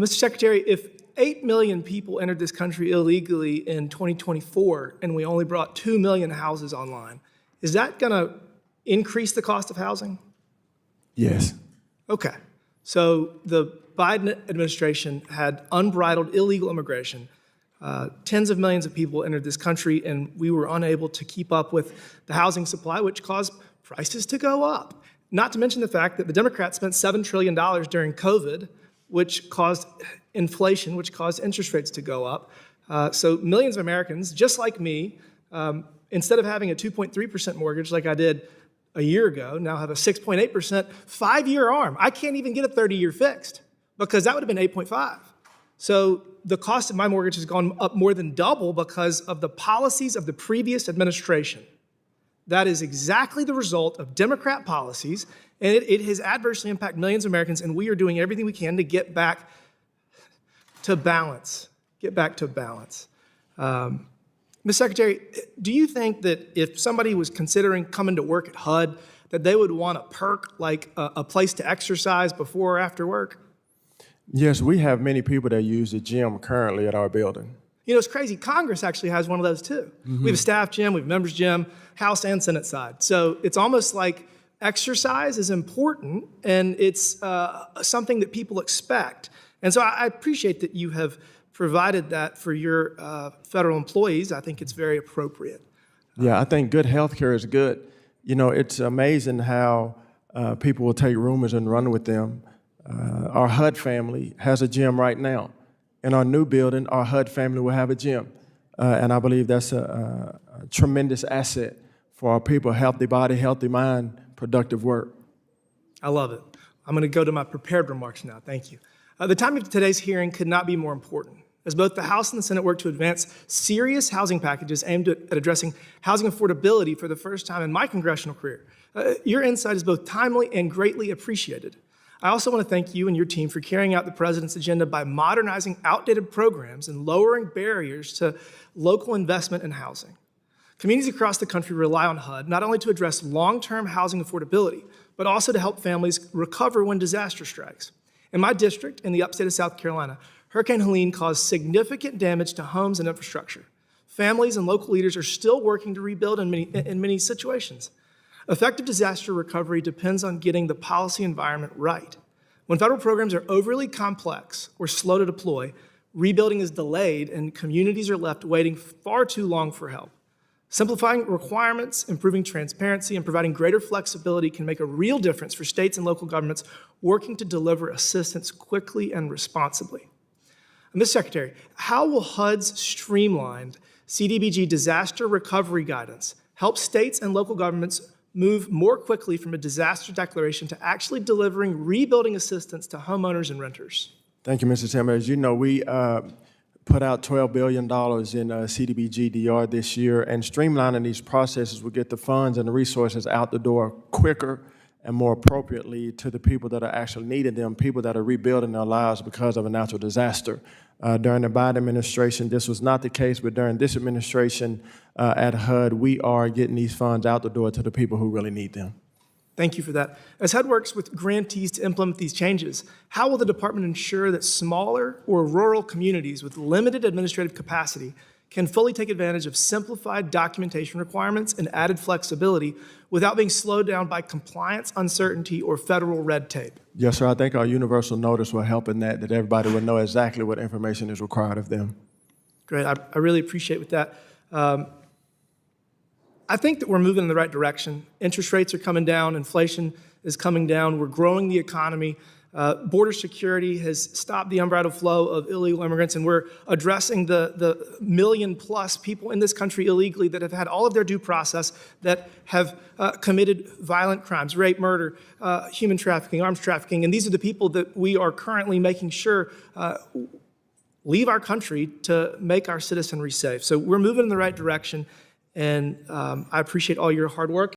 Mr. Secretary, if 8 million people entered this country illegally in 2024 and we only brought 2 million houses online, is that going to increase the cost of housing? Yes. Okay. So the Biden administration had unbridled illegal immigration. Tens of millions of people entered this country, and we were unable to keep up with the housing supply, which caused prices to go up. Not to mention the fact that the Democrats spent $7 trillion during COVID, which caused inflation, which caused interest rates to go up. So millions of Americans, just like me, instead of having a 2.3% mortgage like I did a year ago, now have a 6.8% 5-year ARM. I can't even get a 30-year fixed because that would have been 8.5. So the cost of my mortgage has gone up more than double because of the policies of the previous administration. That is exactly the result of Democrat policies, and it has adversely impacted millions of Americans, and we are doing everything we can to get back to balance. Ms. Secretary, do you think that if somebody was considering coming to work at HUD, that they would want a perk like a place to exercise before or after work? Yes, we have many people that use the gym currently at our building. You know, it's crazy. Congress actually has one of those too. We have a staff gym, we have a members gym, House and Senate side. So it's almost like exercise is important and it's something that people expect. And so I appreciate that you have provided that for your federal employees. I think it's very appropriate. Yeah, I think good health care is good. You know, it's amazing how people will take rumors and run with them. Our HUD family has a gym right now. In our new building, our HUD family will have a gym. And I believe that's a tremendous asset for our people, healthy body, healthy mind, productive work. I love it. I'm going to go to my prepared remarks now. Thank you. The time of today's hearing could not be more important, as both the House and the Senate work to advance serious housing packages aimed at addressing housing affordability for the first time in my congressional career. Your insight is both timely and greatly appreciated. I also want to thank you and your team for carrying out the President's agenda by modernizing outdated programs and lowering barriers to local investment in housing. Communities across the country rely on HUD not only to address long-term housing affordability, but also to help families recover when disaster strikes. In my district, in the upstate of South Carolina, Hurricane Helene caused significant damage to homes and infrastructure. Families and local leaders are still working to rebuild in many situations. Effective disaster recovery depends on getting the policy environment right. When federal programs are overly complex or slow to deploy, rebuilding is delayed and communities are left waiting far too long for help. Simplifying requirements, improving transparency, and providing greater flexibility can make a real difference for states and local governments working to deliver assistance quickly and responsibly. Ms. Secretary, how will HUD's streamlined CDBG disaster recovery guidance help states and local governments move more quickly from a disaster declaration to actually delivering rebuilding assistance to homeowners and renters? Thank you, Mr. Timmons. As you know, we put out $12 billion in CDBG-DR this year, and streamlining these processes will get the funds and the resources out the door quicker and more appropriately to the people that are actually needing them, people that are rebuilding their lives because of a natural disaster. During the Biden administration, this was not the case, but during this administration at HUD, we are getting these funds out the door to the people who really need them. Thank you for that. As HUD works with grantees to implement these changes, how will the department ensure that smaller or rural communities with limited administrative capacity can fully take advantage of simplified documentation requirements and added flexibility without being slowed down by compliance uncertainty or federal red tape? Yes, sir. I think our universal notice will help in that everybody will know exactly what information is required of them. Great. I really appreciate with that. I think that we're moving in the right direction. Interest rates are coming down. Inflation is coming down. We're growing the economy. Border security has stopped the unbridled flow of illegal immigrants, and we're addressing the million-plus people in this country illegally that have had all of their due process, that have committed violent crimes, rape, murder, human trafficking, arms trafficking, and these are the people that we are currently making sure leave our country to make our citizenry safe. So we're moving in the right direction, and I appreciate all your hard work.